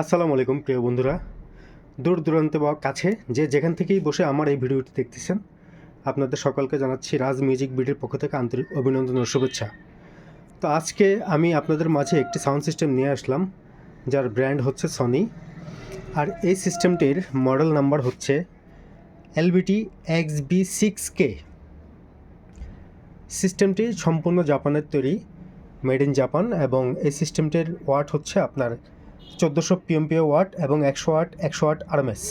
আসসালামু আলাইকুম প্রিয় বন্ধুরা, দূর দূরান্তে বা কাছে যে যেখান থেকেই বসে আমার এই ভিডিওটি দেখতেছেন, আপনাদের সকলকে জানাচ্ছি রাজ মিউজিক বিডির পক্ষ থেকে আন্তরিক অভিনন্দন ও শুভেচ্ছা। তো আজকে আমি আপনাদের মাঝে একটি সাউন্ড সিস্টেম নিয়ে আসলাম, যার ব্র্যান্ড হচ্ছে সনি। আর এই সিস্টেমটির মডেল নাম্বার হচ্ছে LBT XB6K। সিস্টেমটি সম্পূর্ণ জাপানের তৈরি, মেড ইন জাপান, এবং এই সিস্টেমটির ওয়াট হচ্ছে আপনার 1400 PMPA ওয়াট এবং 100 ওয়াট RMS।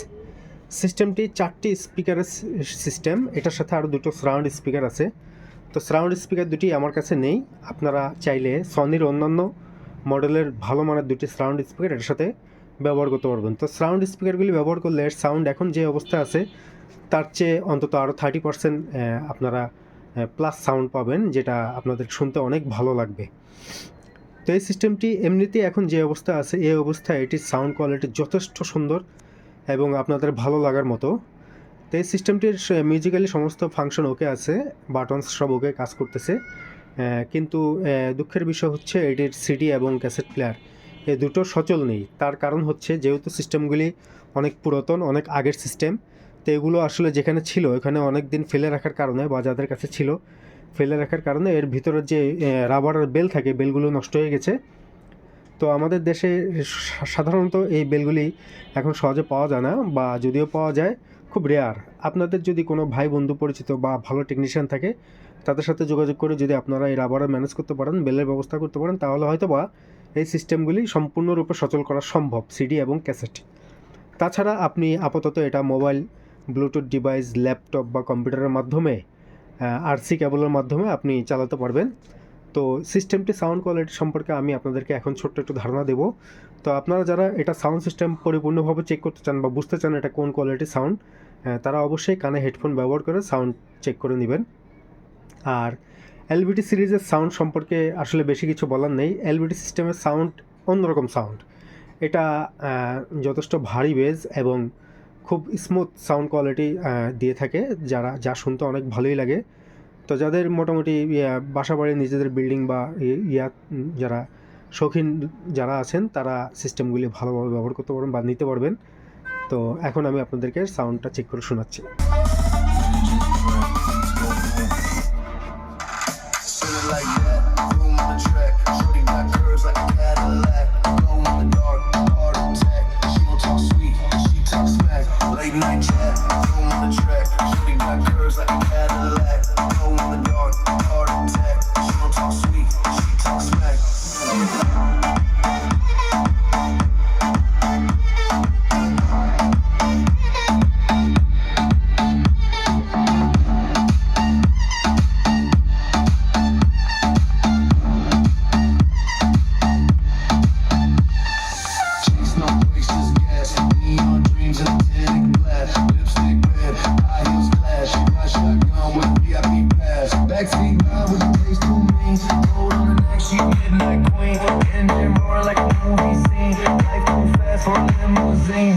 সিস্টেমটি 4টি স্পিকারের সিস্টেম, এটার সাথে আরও দুটো সারাউন্ড স্পিকার আছে। তো সারাউন্ড স্পিকার দুটি আমার কাছে নেই, আপনারা চাইলে সনির অন্যান্য মডেলের ভালো মানের দুটি সারাউন্ড স্পিকার এটার সাথে ব্যবহার করতে পারবেন। তো সারাউন্ড স্পিকারগুলি ব্যবহার করলে এর সাউন্ড এখন যে অবস্থা আছে তার চেয়ে অন্তত আরও 30% আপনারা প্লাস সাউন্ড পাবেন, যেটা আপনাদের শুনতে অনেক ভালো লাগবে। তো এই সিস্টেমটি এমনিতেই এখন যে অবস্থা আছে এই অবস্থায় এটির সাউন্ড কোয়ালিটি যথেষ্ট সুন্দর এবং আপনাদের ভালো লাগার মতো। তো এই সিস্টেমটির মিউজিক্যালি সমস্ত ফাংশন ওকে আছে, বাটনস সব ওকে কাজ করতেছে, কিন্তু দুঃখের বিষয় হচ্ছে এটির সিডি এবং ক্যাসেট প্লেয়ার এই দুটো সচল নেই। তার কারণ হচ্ছে যেহেতু সিস্টেমগুলি অনেক পুরাতন, অনেক আগের সিস্টেম, তো এগুলো আসলে যেখানে ছিল ওখানে অনেক দিন ফেলে রাখার কারণে বা যাদের কাছে ছিল ফেলে রাখার কারণে এর ভিতরে যে রাবারের বেল থাকে বেলগুলো নষ্ট হয়ে গেছে। তো আমাদের দেশে সাধারণত এই বেলগুলি এখন সহজে পাওয়া যায় না, বা যদিও পাওয়া যায় খুব রেয়ার। আপনাদের যদি কোনো ভাই বন্ধু পরিচিত বা ভালো টেকনিশিয়ান থাকে তাদের সাথে যোগাযোগ করে যদি আপনারা এই রাবারের ম্যানেজ করতে পারেন, বেলের ব্যবস্থা করতে পারেন, তাহলে হয়তো বা এই সিস্টেমগুলি সম্পূর্ণরূপে সচল করা সম্ভব সিডি এবং ক্যাসেট। তাছাড়া আপনি আপাতত এটা মোবাইল, ব্লুটুথ ডিভাইস, ল্যাপটপ বা কম্পিউটারের মাধ্যমে আরসি কেবলের মাধ্যমে আপনি চালাতে পারবেন। তো সিস্টেমটি সাউন্ড কোয়ালিটি সম্পর্কে আমি আপনাদেরকে এখন ছোট্ট একটু ধারণা দেব। তো আপনারা যারা এটা সাউন্ড সিস্টেম পরিপূর্ণভাবে চেক করতে চান বা বুঝতে চান এটা কোন কোয়ালিটির সাউন্ড, তারা অবশ্যই কানে হেডফোন ব্যবহার করে সাউন্ড চেক করে নেবেন। আর LBT সিরিজের সাউন্ড সম্পর্কে আসলে বেশি কিছু বলার নেই। LBT সিস্টেমের সাউন্ড অন্যরকম সাউন্ড। এটা যথেষ্ট ভারী বেজ এবং খুব স্মুথ সাউন্ড কোয়ালিটি দিয়ে থাকে, যা শুনতে অনেক ভালোই লাগে। তো যাদের মোটামুটি বাসা বাড়ি নিজেদের বিল্ডিং বা যারা শৌখিন যারা আছেন তারা সিস্টেমগুলি ভালোভাবে ব্যবহার করতে পারবেন বা নিতে পারবেন। তো এখন আমি আপনাদেরকে সাউন্ডটা চেক করে শোনাচ্ছি। Backseat ride with the place too mean. Gold on the neck, she getting like queen. Engine roaring like a movie scene. Life too fast for a limousine.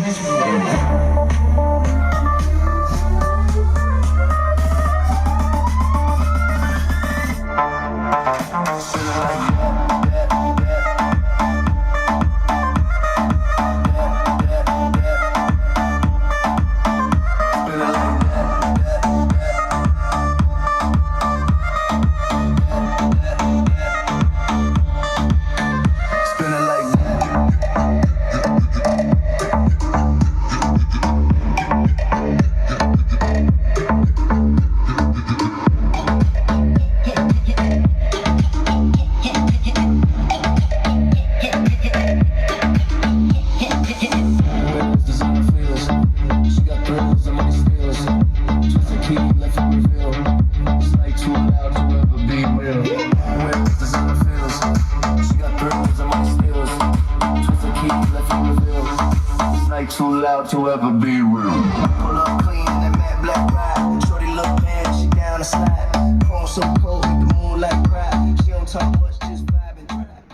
Too loud to ever be real. Pull up clean in that matte black ride. Shorty look bad, she down the slide. Chrome so cold, make the moonlight cry. She don't talk much, just vibe and drive.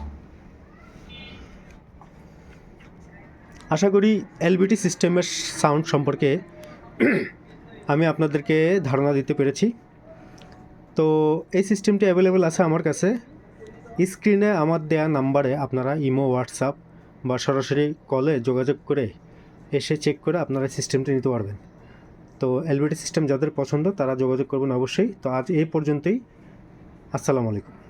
আশা করি LBT সিস্টেমের sound সম্পর্কে আমি আপনাদেরকে ধারণা দিতে পেরেছি। তো এই সিস্টেমটি অ্যাভেলেবেল আছে আমার কাছে। স্ক্রিনে আমার দেয়া নাম্বারে আপনারা ইমো, হোয়াটসঅ্যাপ বা সরাসরি কলে যোগাযোগ করে এসে চেক করে আপনারা সিস্টেমটি নিতে পারবেন। তো এলবিডি সিস্টেম যাদের পছন্দ তারা যোগাযোগ করবেন অবশ্যই। তো আজ এই পর্যন্তই। আসসালামু আলাইকুম।